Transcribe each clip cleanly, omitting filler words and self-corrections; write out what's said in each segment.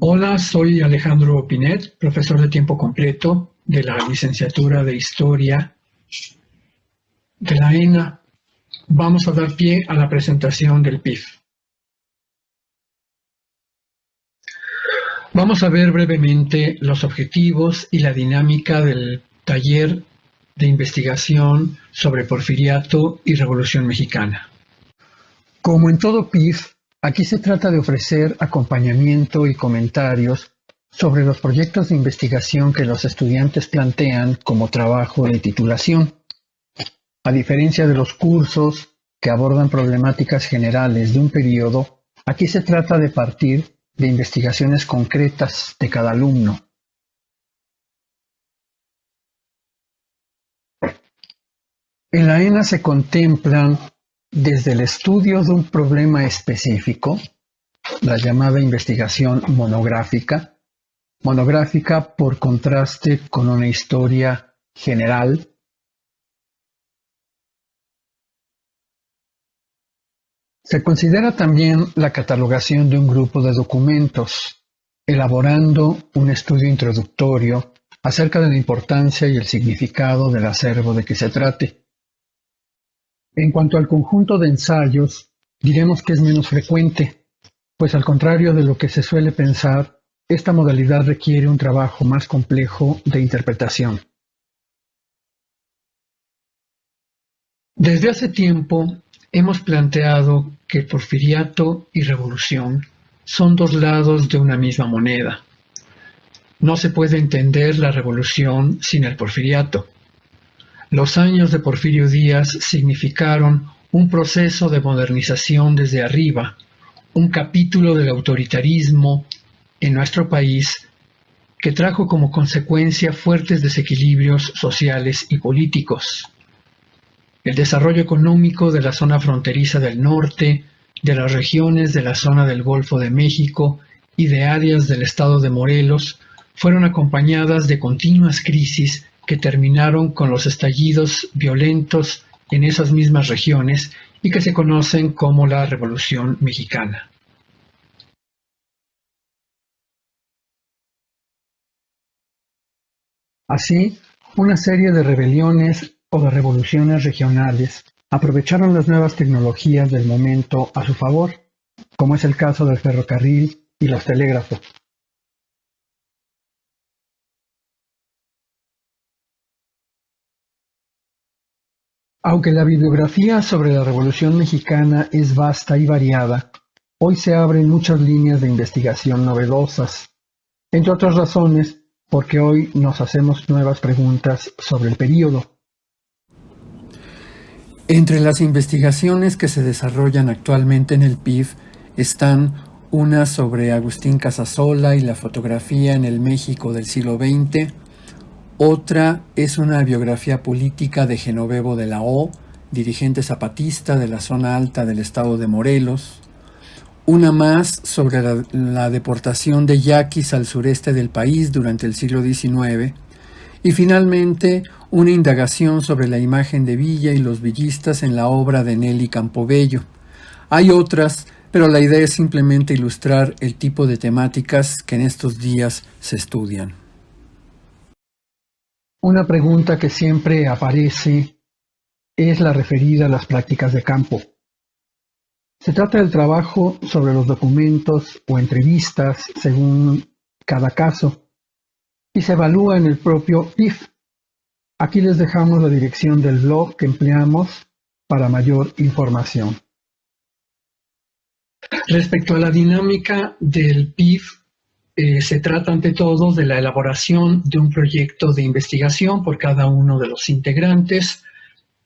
Hola, soy Alejandro Pinet, profesor de tiempo completo de la licenciatura de Historia de la ENA. Vamos a dar pie a la presentación del PIF. Vamos a ver brevemente los objetivos y la dinámica del taller de investigación sobre Porfiriato y Revolución Mexicana. Como en todo PIF, aquí se trata de ofrecer acompañamiento y comentarios sobre los proyectos de investigación que los estudiantes plantean como trabajo de titulación. A diferencia de los cursos que abordan problemáticas generales de un periodo, aquí se trata de partir de investigaciones concretas de cada alumno. En la ENA se contemplan desde el estudio de un problema específico, la llamada investigación monográfica por contraste con una historia general. Se considera también la catalogación de un grupo de documentos, elaborando un estudio introductorio acerca de la importancia y el significado del acervo de que se trate. En cuanto al conjunto de ensayos, diremos que es menos frecuente, pues al contrario de lo que se suele pensar, esta modalidad requiere un trabajo más complejo de interpretación. Desde hace tiempo hemos planteado que el Porfiriato y Revolución son dos lados de una misma moneda. No se puede entender la Revolución sin el Porfiriato. Los años de Porfirio Díaz significaron un proceso de modernización desde arriba, un capítulo del autoritarismo en nuestro país que trajo como consecuencia fuertes desequilibrios sociales y políticos. El desarrollo económico de la zona fronteriza del norte, de las regiones de la zona del Golfo de México y de áreas del estado de Morelos fueron acompañadas de continuas crisis que terminaron con los estallidos violentos en esas mismas regiones y que se conocen como la Revolución Mexicana. Así, una serie de rebeliones o de revoluciones regionales aprovecharon las nuevas tecnologías del momento a su favor, como es el caso del ferrocarril y los telégrafos. Aunque la bibliografía sobre la Revolución Mexicana es vasta y variada, hoy se abren muchas líneas de investigación novedosas, entre otras razones porque hoy nos hacemos nuevas preguntas sobre el período. Entre las investigaciones que se desarrollan actualmente en el PIF están una sobre Agustín Casasola y la fotografía en el México del siglo XX, otra es una biografía política de Genovevo de la O, dirigente zapatista de la zona alta del estado de Morelos, una más sobre la deportación de yaquis al sureste del país durante el siglo XIX, y finalmente una indagación sobre la imagen de Villa y los villistas en la obra de Nelly Campobello. Hay otras, pero la idea es simplemente ilustrar el tipo de temáticas que en estos días se estudian. Una pregunta que siempre aparece es la referida a las prácticas de campo. Se trata del trabajo sobre los documentos o entrevistas según cada caso y se evalúa en el propio PIF. Aquí les dejamos la dirección del blog que empleamos para mayor información. Respecto a la dinámica del PIF, se trata ante todo de la elaboración de un proyecto de investigación por cada uno de los integrantes.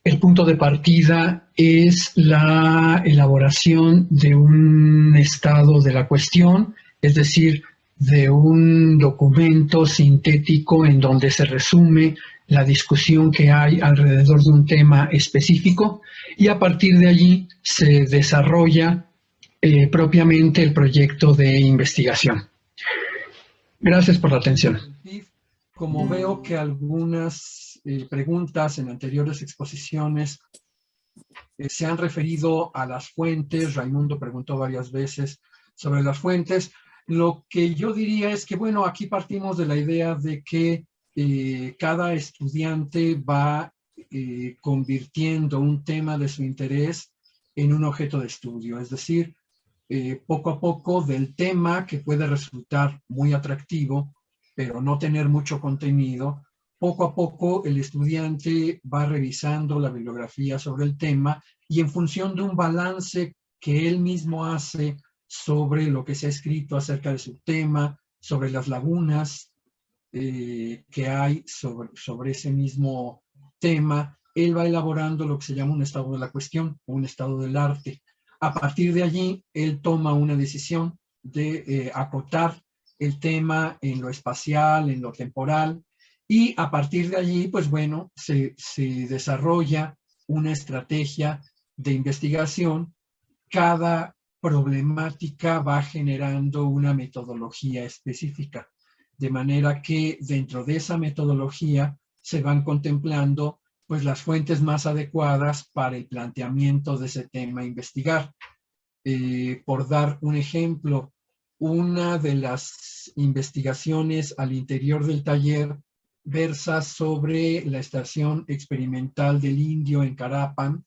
El punto de partida es la elaboración de un estado de la cuestión, es decir, de un documento sintético en donde se resume la discusión que hay alrededor de un tema específico y a partir de allí se desarrolla propiamente el proyecto de investigación. Gracias por la atención. Como veo que algunas preguntas en anteriores exposiciones se han referido a las fuentes, Raimundo preguntó varias veces sobre las fuentes, lo que yo diría es que, bueno, aquí partimos de la idea de que cada estudiante va convirtiendo un tema de su interés en un objeto de estudio, es decir, poco a poco del tema que puede resultar muy atractivo, pero no tener mucho contenido, poco a poco el estudiante va revisando la bibliografía sobre el tema y en función de un balance que él mismo hace sobre lo que se ha escrito acerca de su tema, sobre las lagunas que hay sobre ese mismo tema, él va elaborando lo que se llama un estado de la cuestión o un estado del arte. A partir de allí, él toma una decisión de acotar el tema en lo espacial, en lo temporal, y a partir de allí, pues bueno, se desarrolla una estrategia de investigación. Cada problemática va generando una metodología específica, de manera que dentro de esa metodología se van contemplando pues las fuentes más adecuadas para el planteamiento de ese tema a investigar. Por dar un ejemplo, una de las investigaciones al interior del taller versa sobre la estación experimental del Indio en Carapan,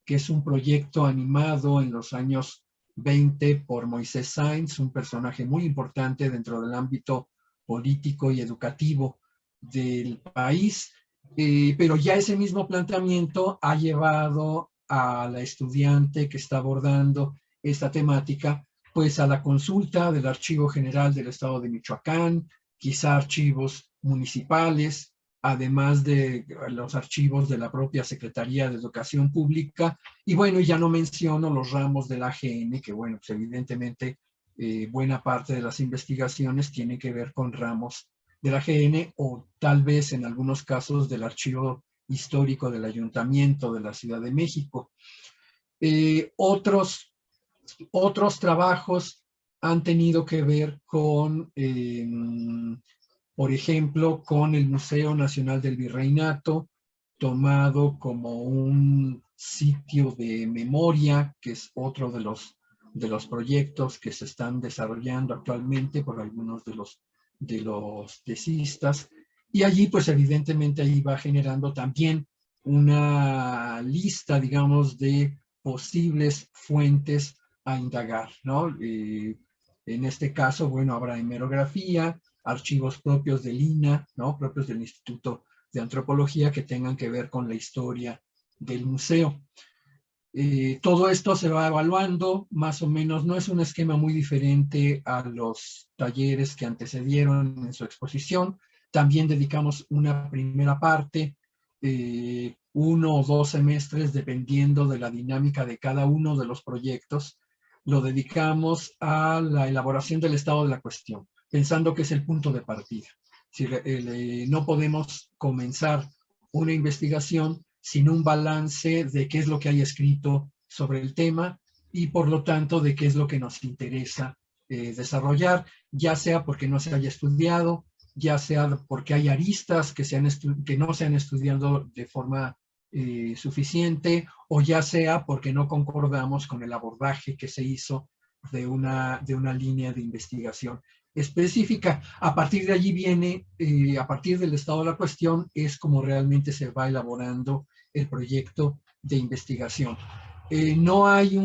que es un proyecto animado en los años 20 por Moisés Sainz, un personaje muy importante dentro del ámbito político y educativo del país, pero ya ese mismo planteamiento ha llevado a la estudiante que está abordando esta temática, pues a la consulta del Archivo General del Estado de Michoacán, quizá archivos municipales, además de los archivos de la propia Secretaría de Educación Pública, y bueno, ya no menciono los ramos de la AGN, que bueno, pues evidentemente buena parte de las investigaciones tienen que ver con ramos de la AGN o tal vez en algunos casos del Archivo Histórico del Ayuntamiento de la Ciudad de México. Otros trabajos han tenido que ver con por ejemplo, con el Museo Nacional del Virreinato, tomado como un sitio de memoria, que es otro de los proyectos que se están desarrollando actualmente por algunos de los tesistas. Y allí, pues evidentemente, ahí va generando también una lista, digamos, de posibles fuentes a indagar, ¿no? En este caso, bueno, habrá hemerografía, archivos propios del INAH, ¿no? Propios del Instituto de Antropología que tengan que ver con la historia del museo. Todo esto se va evaluando, más o menos, no es un esquema muy diferente a los talleres que antecedieron en su exposición. También dedicamos una primera parte, 1 o 2 semestres, dependiendo de la dinámica de cada uno de los proyectos, lo dedicamos a la elaboración del estado de la cuestión, pensando que es el punto de partida. Si no podemos comenzar una investigación sin un balance de qué es lo que hay escrito sobre el tema y por lo tanto de qué es lo que nos interesa desarrollar, ya sea porque no se haya estudiado, ya sea porque hay aristas que no se han estudiado de forma suficiente, o ya sea porque no concordamos con el abordaje que se hizo de una línea de investigación específica. A partir de allí viene, a partir del estado de la cuestión, es como realmente se va elaborando el proyecto de investigación. No hay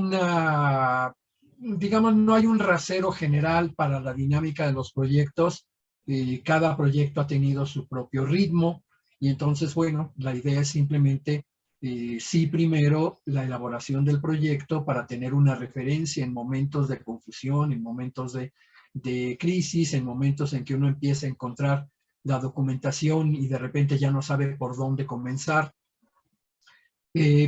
no hay un rasero general para la dinámica de los proyectos. Cada proyecto ha tenido su propio ritmo y entonces, bueno, la idea es simplemente, sí, primero la elaboración del proyecto para tener una referencia en momentos de confusión, en momentos de crisis, en momentos en que uno empieza a encontrar la documentación y de repente ya no sabe por dónde comenzar.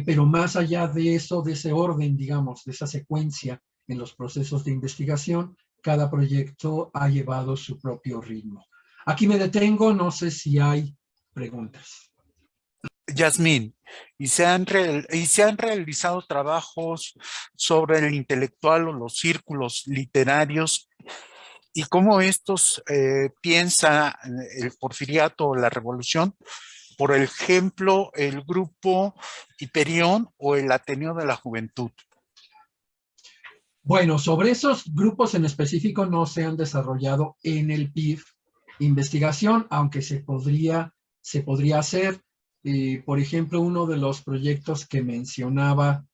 pero más allá de eso, de ese orden, digamos, de esa secuencia en los procesos de investigación, cada proyecto ha llevado su propio ritmo. Aquí me detengo, no sé si hay preguntas. Yasmín, y se han realizado trabajos sobre el intelectual o los círculos literarios y cómo estos piensa el porfiriato o la revolución, por ejemplo, el grupo Hiperión o el Ateneo de la Juventud. Bueno, sobre esos grupos en específico no se han desarrollado en el PIF investigación, aunque se podría hacer. Por ejemplo, uno de los proyectos que mencionaba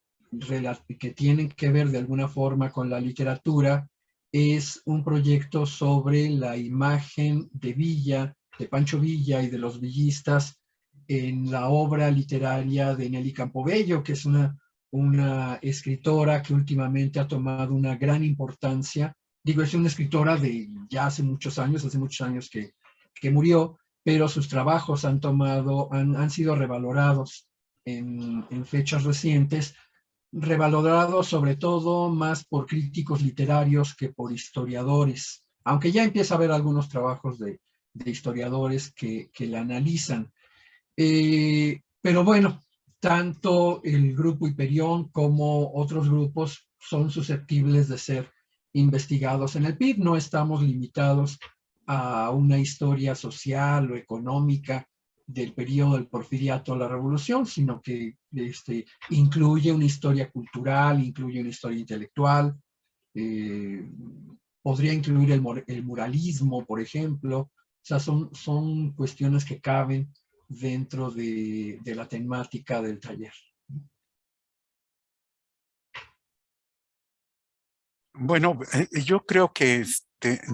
que tienen que ver de alguna forma con la literatura es un proyecto sobre la imagen de Villa, de Pancho Villa y de los villistas en la obra literaria de Nelly Campobello, que es una escritora que últimamente ha tomado una gran importancia. Digo, es una escritora de ya hace muchos años que murió, pero sus trabajos han sido revalorados en fechas recientes, revalorados sobre todo más por críticos literarios que por historiadores, aunque ya empieza a haber algunos trabajos de historiadores que la analizan. Pero bueno, tanto el grupo Hiperión como otros grupos son susceptibles de ser investigados en el PIB. No estamos limitados a una historia social o económica del periodo del porfiriato a la revolución, sino que incluye una historia cultural, incluye una historia intelectual, podría incluir el muralismo, por ejemplo. O sea, son cuestiones que caben dentro de la temática del taller. Bueno, yo creo que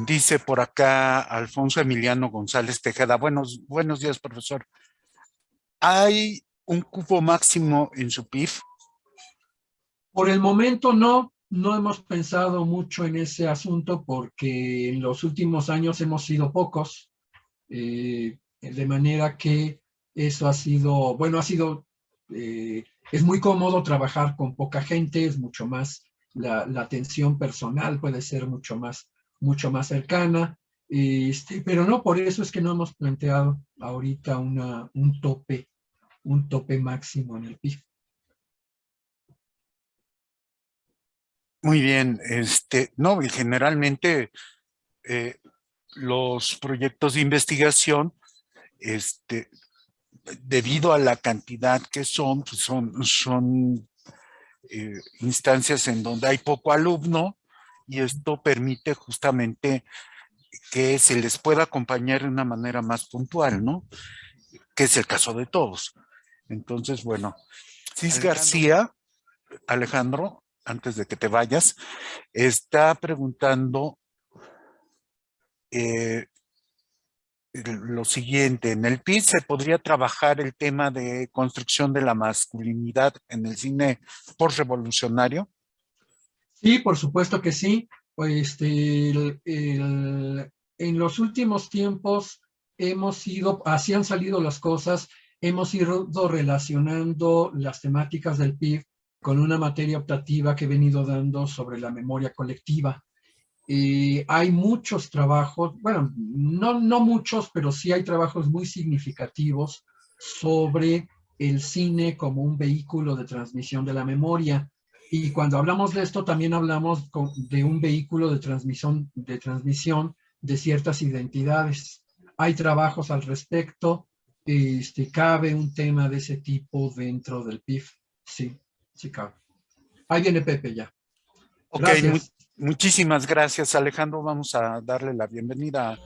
dice por acá Alfonso Emiliano González Tejeda. Buenos días, profesor. ¿Hay un cupo máximo en su PIF? Por el momento no hemos pensado mucho en ese asunto porque en los últimos años hemos sido pocos, de manera que eso ha sido, bueno, es muy cómodo trabajar con poca gente, es mucho más, la atención personal puede ser mucho más cercana, pero no, por eso es que no hemos planteado ahorita un tope máximo en el PIB. Muy bien, no, y generalmente los proyectos de investigación, debido a la cantidad que son, pues son instancias en donde hay poco alumno y esto permite justamente que se les pueda acompañar de una manera más puntual, ¿no? Que es el caso de todos. Entonces, bueno, Cis García, Alejandro, antes de que te vayas, está preguntando lo siguiente: en el PIB se podría trabajar el tema de construcción de la masculinidad en el cine postrevolucionario. Sí, por supuesto que sí. Pues, en los últimos tiempos así han salido las cosas, hemos ido relacionando las temáticas del PIB con una materia optativa que he venido dando sobre la memoria colectiva. Hay muchos trabajos, bueno, no muchos, pero sí hay trabajos muy significativos sobre el cine como un vehículo de transmisión de la memoria. Y cuando hablamos de esto, también hablamos de un vehículo de transmisión de ciertas identidades. Hay trabajos al respecto. Cabe un tema de ese tipo dentro del PIF. Sí, sí cabe. Ahí viene Pepe ya. Ok, Gracias. muchísimas gracias, Alejandro. Vamos a darle la bienvenida a